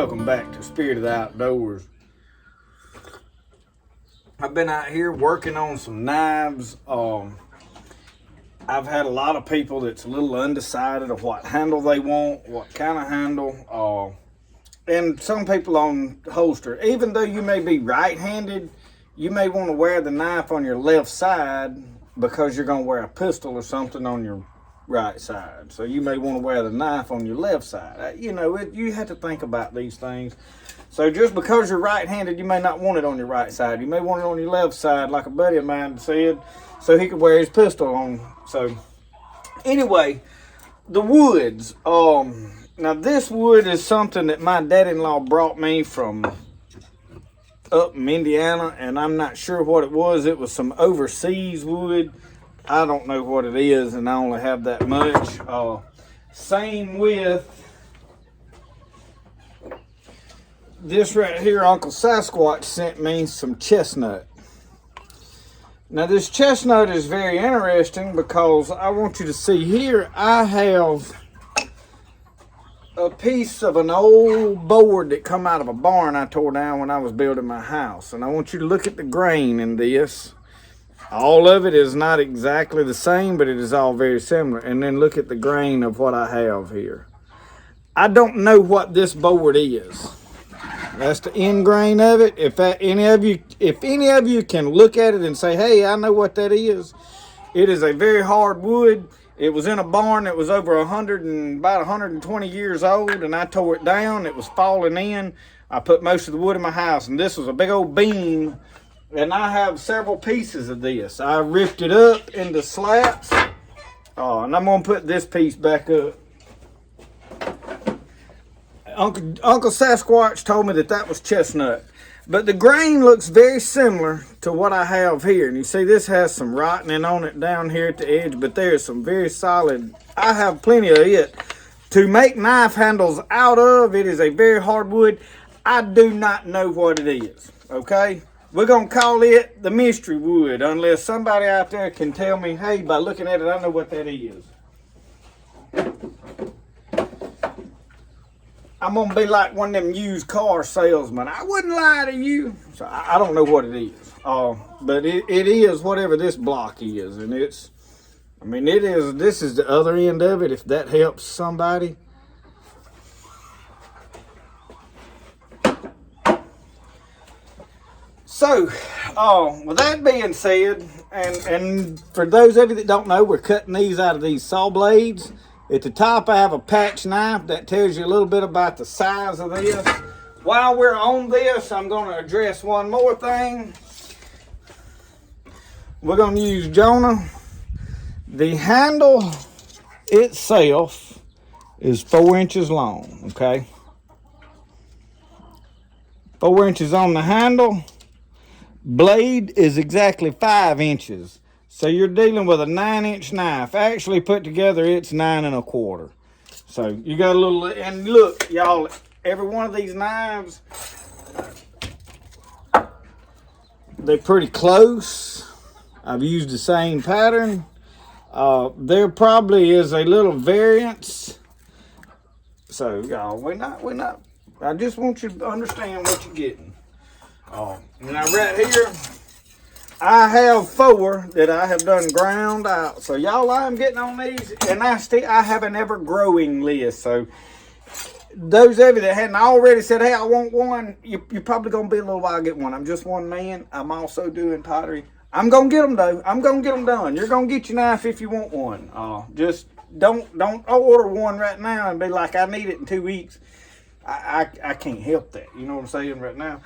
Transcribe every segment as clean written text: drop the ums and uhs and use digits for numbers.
Welcome back to Spirit of the Outdoors. I've been out here working on some knives. I've had a lot of people that's a little undecided of what handle they want, what kind of handle, and some people on holster. Even though you may be right-handed, you may want to wear the knife on your left side because you're going to wear a pistol or something on your right side. So you may want to wear the knife on your left side. You know, you have to think about these things. So just because you're right-handed, you may not want it on your right side. You may want it on your left side, like a buddy of mine said, so he could wear his pistol on. So anyway, the woods. Now this wood is something that my dad-in-law brought me from up in Indiana, and I'm not sure what it was. It was some overseas wood. I don't know what it is, and I only have that much. Same with this right here. Uncle Sasquatch sent me some chestnut. Now this chestnut is very interesting because I want you to see here, I have a piece of an old board that come out of a barn I tore down when I was building my house. And I want you to look at the grain in this. All of it is not exactly the same, but it is all very similar. And then look at the grain of what I have here. I don't know what this board is. That's the end grain of it. If any of you can look at it and say, hey, I know what that is. It is a very hard wood. It was in a barn that was over about 120 years old, and I tore it down. It was falling in. I put most of the wood in my house, and this was a big old beam. And I have several pieces of this. I ripped it up into slats. And I'm going to put this piece back up. Uncle Sasquatch told me that was chestnut. But the grain looks very similar to what I have here. And you see this has some rotting on it down here at the edge. But there's some very solid. I have plenty of it. To make knife handles out of, it is a very hard wood. I do not know what it is. Okay? We're going to call it the mystery wood, unless somebody out there can tell me, hey, by looking at it, I know what that is. I'm going to be like one of them used car salesmen. I wouldn't lie to you. So I don't know what it is. But it is whatever this block is. And this is the other end of it, if that helps somebody. So, with that being said, and for those of you that don't know, we're cutting these out of these saw blades. At the top, I have a patch knife that tells you a little bit about the size of this. While we're on this, I'm going to address one more thing. We're going to use Jonah. The handle itself is 4 inches long, okay? 4 inches on the handle. Blade is exactly 5 inches. So you're dealing with a 9-inch knife. Actually put together, it's 9 1/4. So you got a little, and look, y'all, every one of these knives, they're pretty close. I've used the same pattern. There probably is a little variance. So y'all, we're not, I just want you to understand what you're getting. Now right here, I have 4 that I have done ground out. So y'all, I'm getting on these, and I have an ever growing list. So those of you that hadn't already said, hey, I want one, you're probably going to be a little while to get one. I'm just one man. I'm also doing pottery. I'm going to get them though. I'm going to get them done. You're going to get your knife if you want one. Just don't order one right now and be like, I need it in 2 weeks. I can't help that. You know what I'm saying right now?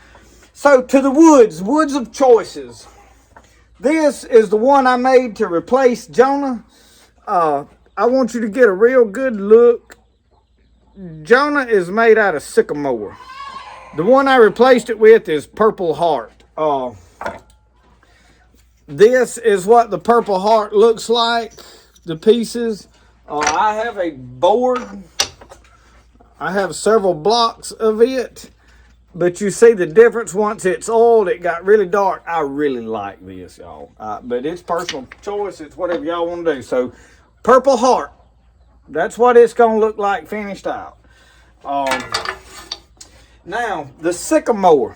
So to the woods of choices. This is the one I made to replace Jonah. I want you to get a real good look. Jonah is made out of Sycamore. The one I replaced it with is Purple Heart. This is what the Purple Heart looks like, the pieces. I have a board. I have several blocks of it. But you see the difference once it's oiled, it got really dark. I really like this, y'all. But it's personal choice. It's whatever y'all want to do. So, Purple Heart. That's what it's going to look like finished out. Now, the Sycamore.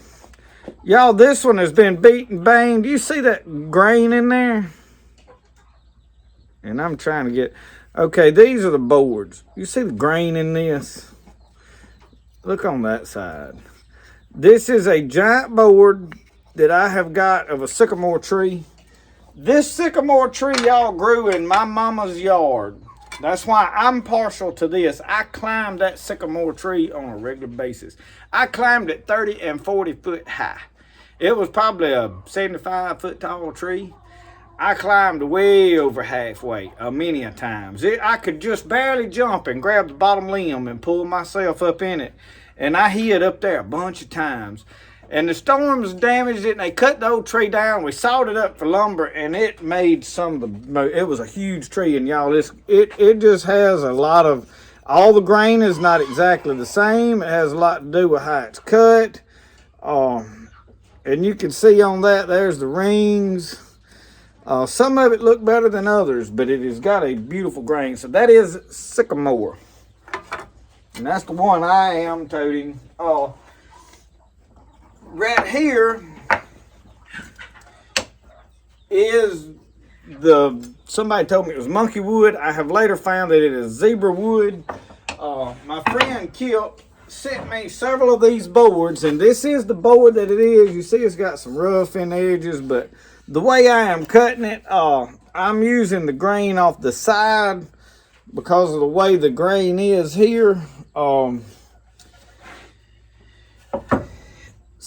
Y'all, this one has been beat and banged. Do you see that grain in there? And I'm trying to get... Okay, these are the boards. You see the grain in this? Look on that side. This is a giant board that I have got of a sycamore tree. This sycamore tree, y'all, grew in my mama's yard. That's why I'm partial to this. I climbed that sycamore tree on a regular basis. I climbed it 30 and 40 foot high. It was probably a 75 foot tall tree. I climbed way over halfway, many a times. I could just barely jump and grab the bottom limb and pull myself up in it. And I hid up there a bunch of times. And the storms damaged it, and they cut the old tree down. We sawed it up for lumber, and it made some of the... It was a huge tree, and y'all, it just has a lot of... All the grain is not exactly the same. It has a lot to do with how it's cut. And you can see on that, there's the rings. Some of it look better than others, but it has got a beautiful grain. So that is Sycamore. And that's the one I am toting. Right here is somebody told me it was monkey wood. I have later found that it is zebra wood. My friend Kip sent me several of these boards, and this is the board that it is. You see it's got some rough in the edges, but the way I am cutting it, I'm using the grain off the side because of the way the grain is here.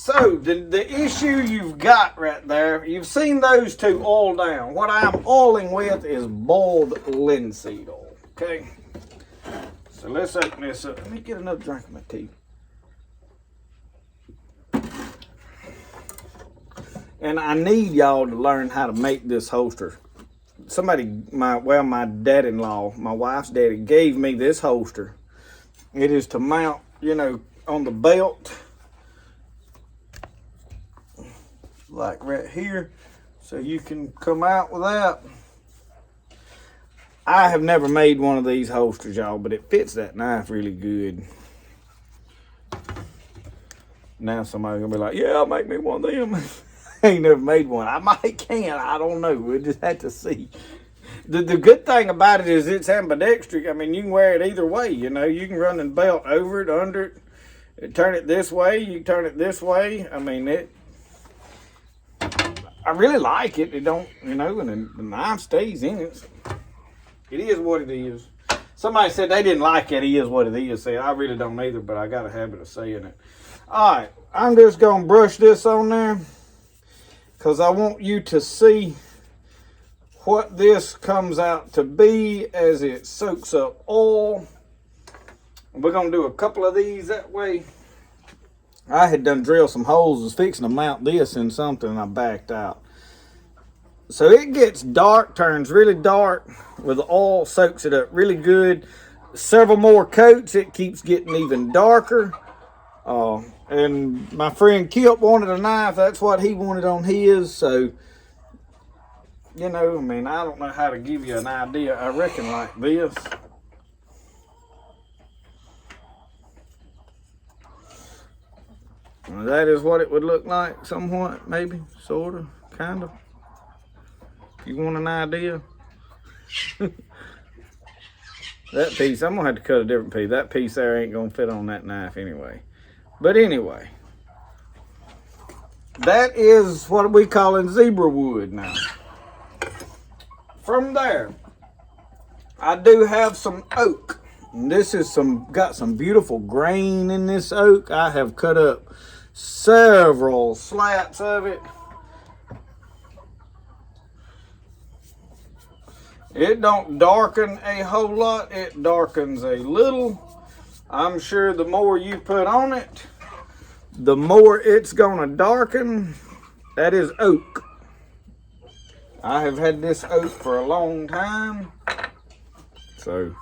So the issue you've got right there, you've seen those two oil down. What I'm oiling with is boiled linseed oil, okay? So let's open this up. Let me get another drink of my tea. And I need y'all to learn how to make this holster. My dad-in-law, my wife's daddy, gave me this holster. It is to mount, on the belt. Like right here. So you can come out with that. I have never made one of these holsters, y'all, but it fits that knife really good. Now somebody's gonna be like, yeah, make me one of them. I ain't never made one. I might can, I don't know. We'll just have to see. The good thing about it is it's ambidextrous. I mean, you can wear it either way, You can run the belt over it, under it, turn it this way, you turn it this way. I mean, I really like it. It don't, and the knife stays in it. It is what it is. Somebody said they didn't like it. It is what it is. Say, I really don't either, but I got a habit of saying it. All right, I'm just going to brush this on there because I want you to see what this comes out to be as it soaks up oil. We're going to do a couple of these that way. I had done drilled some holes, was fixing to mount this in something, and I backed out. So it gets dark, turns really dark with the oil, soaks it up really good. Several more coats, it keeps getting even darker. And my friend Kip wanted a knife. That's what he wanted on his. So, I don't know how to give you an idea. I reckon like this. Well, that is what it would look like, somewhat, maybe, sort of, kind of. You want an idea? That piece, I'm going to have to cut a different piece. That piece there ain't going to fit on that knife anyway. But anyway, that is what we call in zebra wood now. From there, I do have some oak. And this is got some beautiful grain in this oak. I have cut up several slats of it. It don't darken a whole lot. It darkens a little. I'm sure the more you put on it, the more it's gonna darken. That is oak. I have had this oak for a long time. So,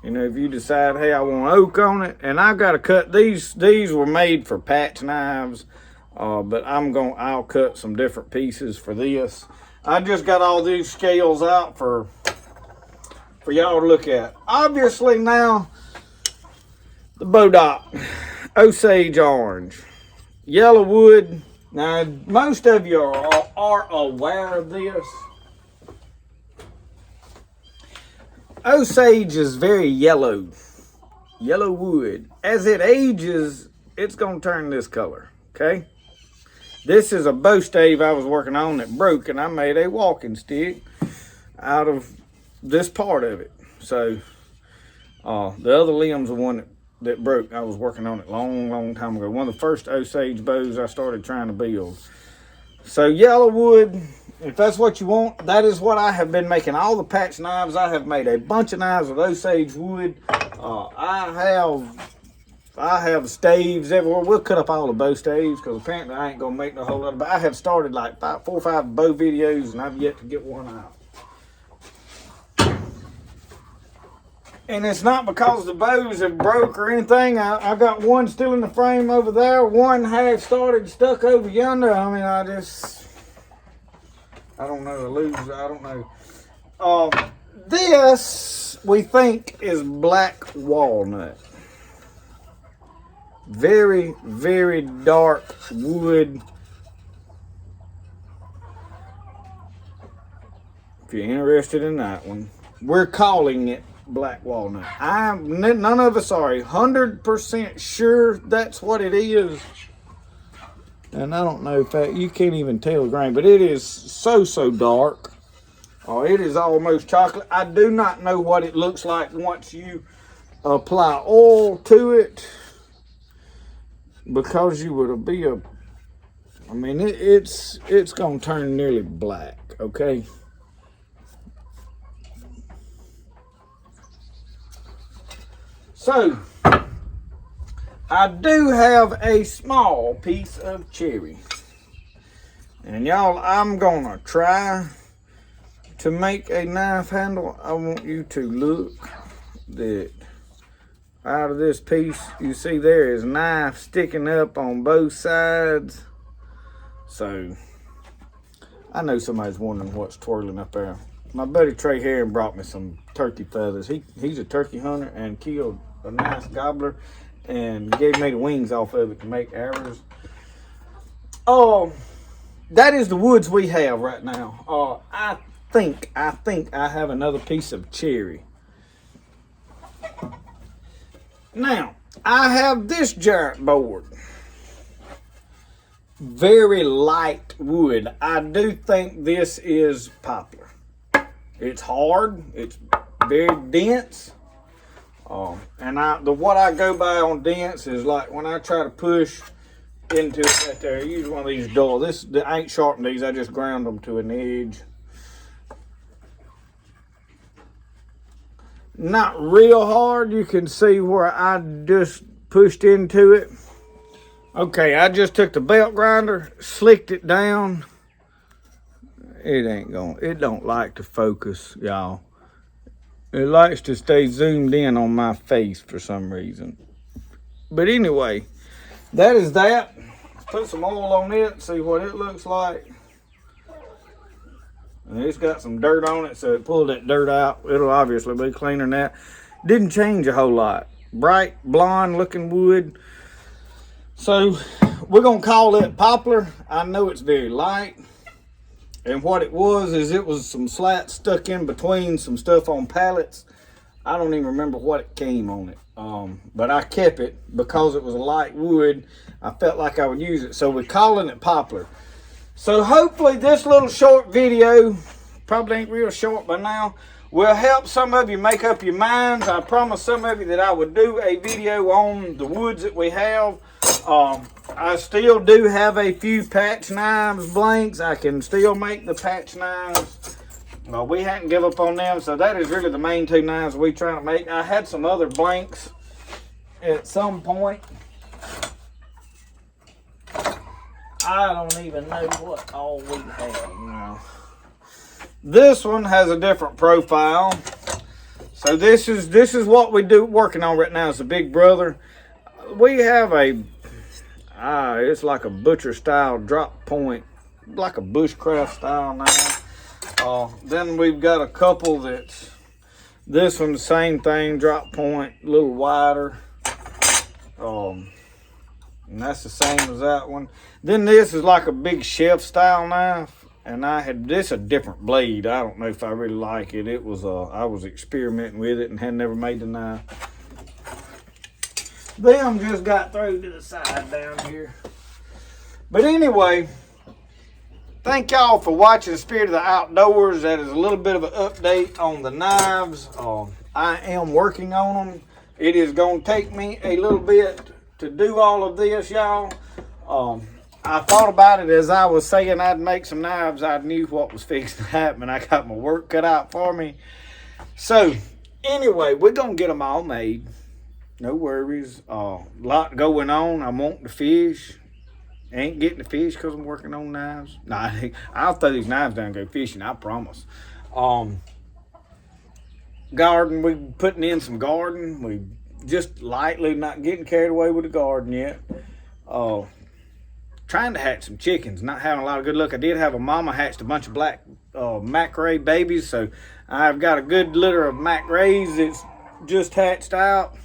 if you decide, hey, I want oak on it, and I've got to cut these were made for patch knives, but I'll cut some different pieces for this. I just got all these scales out for y'all to look at. Obviously now, The Bodock, Osage orange, yellow wood. Now, most of you are aware of this. Osage is very yellow wood. As it ages, it's going to turn this color, okay? This is a bow stave I was working on that broke, and I made a walking stick out of this part of it. So, the other limb's the one that broke. I was working on it long time ago. One of the first Osage bows I started trying to build. So, yellow wood. If that's what you want, that is what I have been making. All the patch knives, I have made a bunch of knives with Osage wood. I have staves everywhere. We'll cut up all the bow staves because apparently I ain't gonna make no whole lot. But I have started like 4 or 5 bow videos, and I've yet to get one out. And it's not because the bows have broke or anything. I got one still in the frame over there. One half started stuck over yonder. I mean, I don't know. I don't know. This we think is black walnut. Very, very dark wood. If you're interested in that one, we're calling it black walnut. None of us are 100% sure that's what it is. And I don't know if you can't even tell the grain, but it is so dark. Oh, it is almost chocolate. I do not know what it looks like once you apply oil to it, because you would be I mean, it's gonna turn nearly black. Okay. So, I do have a small piece of cherry. And y'all, I'm gonna try to make a knife handle. I want you to look that out of this piece, you see there is knife sticking up on both sides. So, I know somebody's wondering what's twirling up there. My buddy Trey Herring brought me some turkey feathers. He's a turkey hunter and killed a nice gobbler and gave me the wings off of it to make arrows. That is the woods we have right now. I think I have another piece of cherry. Now, I have this giant board. Very light wood. I do think this is poplar. It's hard. It's very dense. And what I go by on dense is like when I try to push into it right there. I use one of these dull. I ain't sharpened these. I just ground them to an edge. Not real hard. You can see where I just pushed into it. Okay, I just took the belt grinder, slicked it down. It don't like to focus, y'all. It likes to stay zoomed in on my face for some reason. But anyway, that is that. Put some oil on it, see what it looks like. And it's got some dirt on it, so it pulled that dirt out. It'll obviously be cleaner than that. Didn't change a whole lot. Bright, blonde looking wood. So, we're going to call it poplar. I know it's very light. And what it was some slats stuck in between some stuff on pallets. I don't even remember what it came on it. But I kept it because it was a light wood. I felt like I would use it. So we're calling it poplar. So hopefully this little short video, probably ain't real short by now, will help some of you make up your minds. I promised some of you that I would do a video on the woods that we have. I still do have a few patch knives blanks. I can still make the patch knives. Well, we hadn't give up on them, so that is really the main 2 knives we trying to make. I had some other blanks at some point. I don't even know what all we have now. This one has a different profile. So this is what we do working on right now. It's a Big Brother. We have it's like a butcher style drop point, like a bushcraft style now. Then we've got a couple this one the same thing, drop point, a little wider. And that's the same as that one. Then this is like a big chef style knife. And I had this a different blade. I don't know if I really like it. It was I was experimenting with it and had never made the knife. Them just got thrown to the side down here. But anyway, thank y'all for watching Spirit of the Outdoors. That is a little bit of an update on the knives. I am working on them. It is going to take me a little bit to do all of this, y'all. I thought about it as I was saying I'd make some knives. I knew what was fixing to happen. I got my work cut out for me. So, anyway, we're going to get them all made. No worries. A lot going on. I want the fish. Ain't getting the fish because I'm working on knives. Nah, I'll throw these knives down and go fishing, I promise. Garden, we putting in some garden. We just lightly not getting carried away with the garden yet. Trying to hatch some chickens, not having a lot of good luck. I did have a mama hatched a bunch of black macrae babies, so I've got a good litter of macraes that's just hatched out.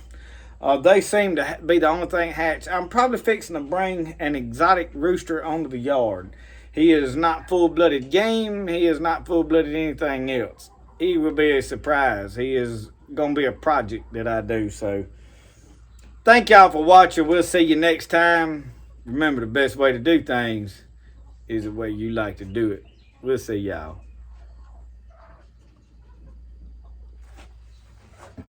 They seem to be the only thing hatched. I'm probably fixing to bring an exotic rooster onto the yard. He is not full-blooded game. He is not full-blooded anything else. He will be a surprise. He is going to be a project that I do. So, thank y'all for watching. We'll see you next time. Remember, the best way to do things is the way you like to do it. We'll see y'all.